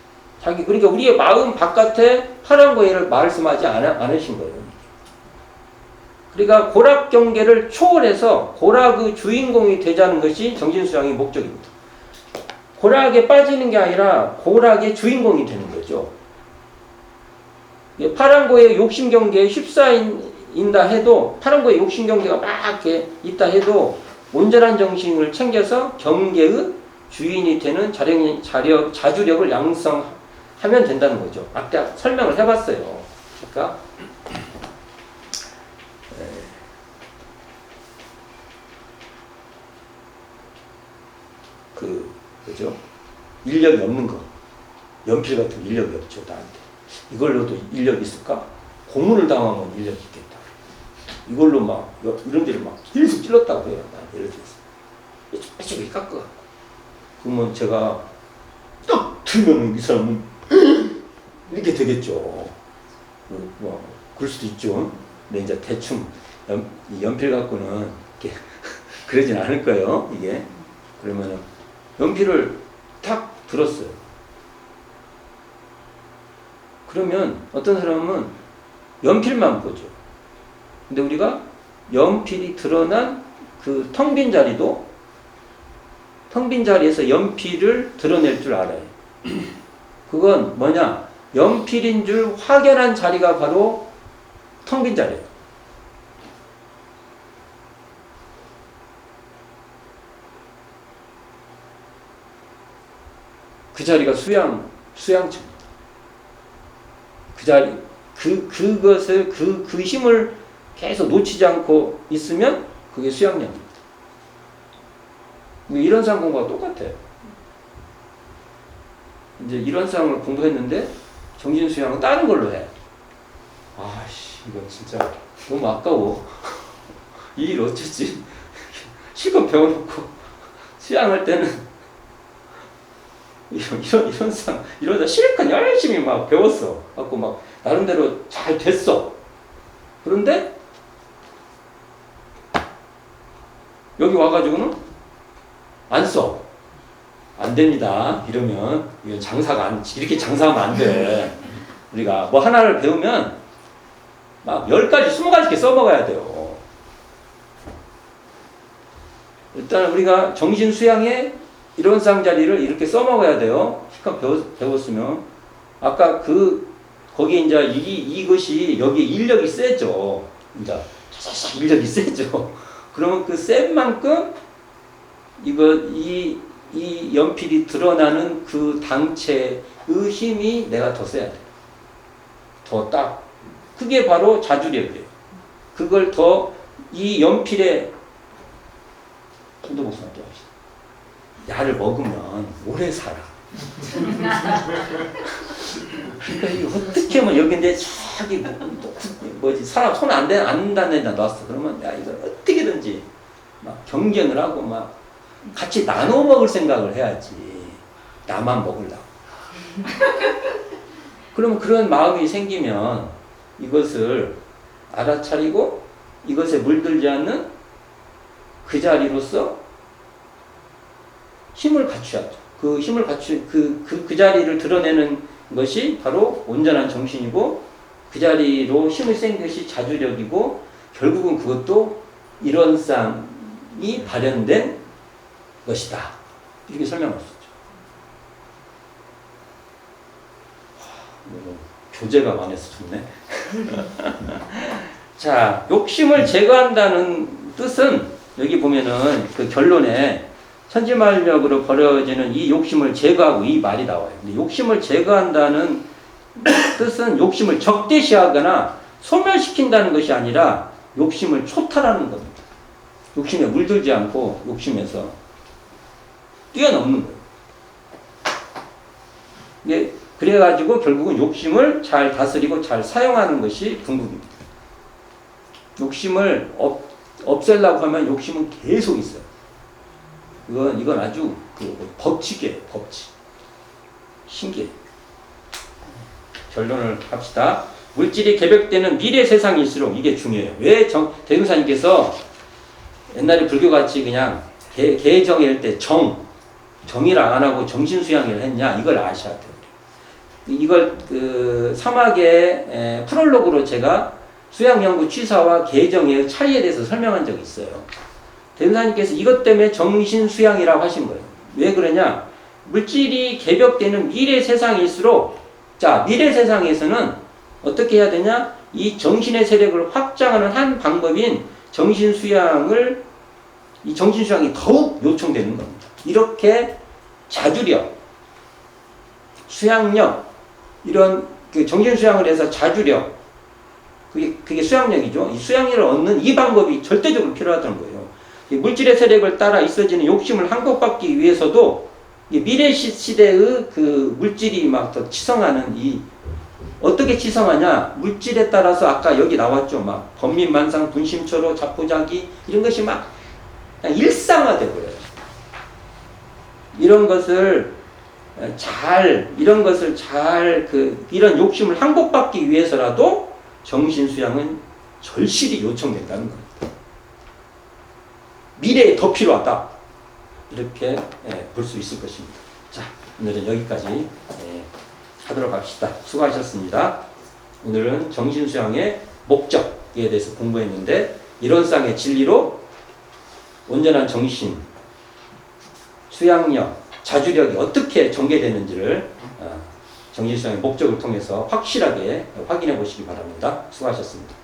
자기, 그러니까 우리의 마음 바깥에 파랑고해를 말씀하지 않으신 거예요. 그러니까 고락 경계를 초월해서 고락의 주인공이 되자는 것이 정신수양의 목적입니다. 고락에 빠지는 게 아니라 고락의 주인공이 되는 거죠. 파랑고의 욕심 경계에 휩싸인다 해도, 파랑고의 욕심 경계가 막 이렇게 있다 해도 온전한 정신을 챙겨서 경계의 주인이 되는 자주력을 양성하면 된다는 거죠. 아까 설명을 해봤어요. 그러니까 그죠? 인력이 없는 거. 연필 같은 인력이 없죠, 나한테. 이걸로도 인력이 있을까? 고문을 당하면 인력이 있겠다. 이걸로 막, 이런 데를 막 계속 찔렀다고 해요. 예를 들어서. 이렇게 깎아. 그러면 제가 딱 들면 이 사람은 이렇게 되겠죠. 뭐, 그럴 수도 있죠. 근데 이제 대충 연필 갖고는 이렇게 그러진 않을 거예요, 이게. 그러면은 연필을 탁 들었어요. 그러면 어떤 사람은 연필만 보죠. 근데 우리가 연필이 드러난 그 텅 빈 자리도, 텅 빈 자리에서 연필을 드러낼 줄 알아요. 그건 뭐냐? 연필인 줄 확연한 자리가 바로 텅 빈 자리예요. 그 자리가 수양처입니다. 그 자리, 그것을, 그 힘을 계속 놓치지 않고 있으면 그게 수양력입니다. 이런 상 공부가 똑같아요. 이제 이런 상을 공부했는데 정신수양은 다른 걸로 해. 아씨, 이거 진짜 너무 아까워. 이 일 어쩌지? 실컷 배워놓고 수양할 때는 이런 상, 이러다 실컷 열심히 막 배웠어. 갖고 막 나름대로 잘 됐어. 그런데 여기 와가지고는 안 써. 안 됩니다. 이러면 이건 장사가 이렇게 장사하면 안 돼. 우리가 뭐 하나를 배우면 막 10가지, 20가지 써먹어야 돼요. 일단 우리가 정신 수양에 이런 쌍자리를 이렇게 써먹어야 돼요. 실컷 배웠으면. 아까 거기에 이제 이것이 여기에 인력이 세죠. 이제 인력이 세죠. 그러면 그 센 만큼 이 연필이 드러나는 그 당체의 힘이 내가 더 세야 돼. 더 딱. 그게 바로 자주력이에요. 그걸 더 이 연필에 전도 목사한테 합시다. 약을 먹으면 오래 살아. 그러니까 이거 어떻게 하면 여기인데 저기 뭐지 사람 손 안 닿는 데다 놨어. 그러면 야 이거 어떻게든지 막 경쟁을 하고 막 같이 나눠 먹을 생각을 해야지. 나만 먹으려고. 그러면 그런 마음이 생기면 이것을 알아차리고 이것에 물들지 않는 그 자리로서 힘을 갖춰야죠. 그 힘을 그 자리를 드러내는 것이 바로 온전한 정신이고 그 자리로 힘을 센 것이 자주력이고 결국은 그것도 일원상이 발현된 것이다. 이렇게 설명할 수 있죠. 교재가 많아서 좋네. 자, 욕심을 제거한다는 뜻은 여기 보면은 그 결론에 천지만력으로 벌어지는 이 욕심을 제거하고 이 말이 나와요. 근데 욕심을 제거한다는 뜻은 욕심을 적대시하거나 소멸시킨다는 것이 아니라 욕심을 초탈하는 겁니다. 욕심에 물들지 않고 욕심에서 뛰어넘는 거예요. 이게 그래가지고 결국은 욕심을 잘 다스리고 잘 사용하는 것이 궁극입니다. 욕심을 없애려고 하면 욕심은 계속 있어요. 이건 아주 법칙이에요, 법칙. 신기해. 결론을 합시다. 물질이 개벽되는 미래 세상일수록 이게 중요해요. 왜 대승사님께서 옛날에 불교같이 그냥 개정일 때 정의를 안 하고 정신수양을 했냐, 이걸 아셔야 돼요. 이걸 사막의 프롤로그로 제가 수양연구 취사와 개정의 차이에 대해서 설명한 적이 있어요. 대승사님께서 이것 때문에 정신수양이라고 하신 거예요. 왜 그러냐? 물질이 개벽되는 미래 세상일수록, 자, 미래 세상에서는 어떻게 해야 되냐? 이 정신의 세력을 확장하는 한 방법인 이 정신수양이 더욱 요청되는 겁니다. 이렇게 자주력, 수양력, 이런 정신수양을 해서 자주력, 그게 수양력이죠. 이 수양력을 얻는 이 방법이 절대적으로 필요하다는 거예요. 이 물질의 세력을 따라 있어지는 욕심을 항복받기 위해서도 미래 시대의 물질이 막 더 치성하는 어떻게 치성하냐? 물질에 따라서 아까 여기 나왔죠. 막 번민만상, 분심초로, 자포자기 이런 것이 막 그냥 일상화돼 버려요. 이런 것을 이런 욕심을 항복받기 위해서라도 정신수양은 절실히 요청된다는 겁니다. 미래에 더 필요하다. 이렇게 볼 수 있을 것입니다. 자, 오늘은 여기까지 하도록 합시다. 수고하셨습니다. 오늘은 정신수양의 목적에 대해서 공부했는데, 이론상의 진리로 온전한 정신, 수양력, 자주력이 어떻게 전개되는지를 정신수양의 목적을 통해서 확실하게 확인해 보시기 바랍니다. 수고하셨습니다.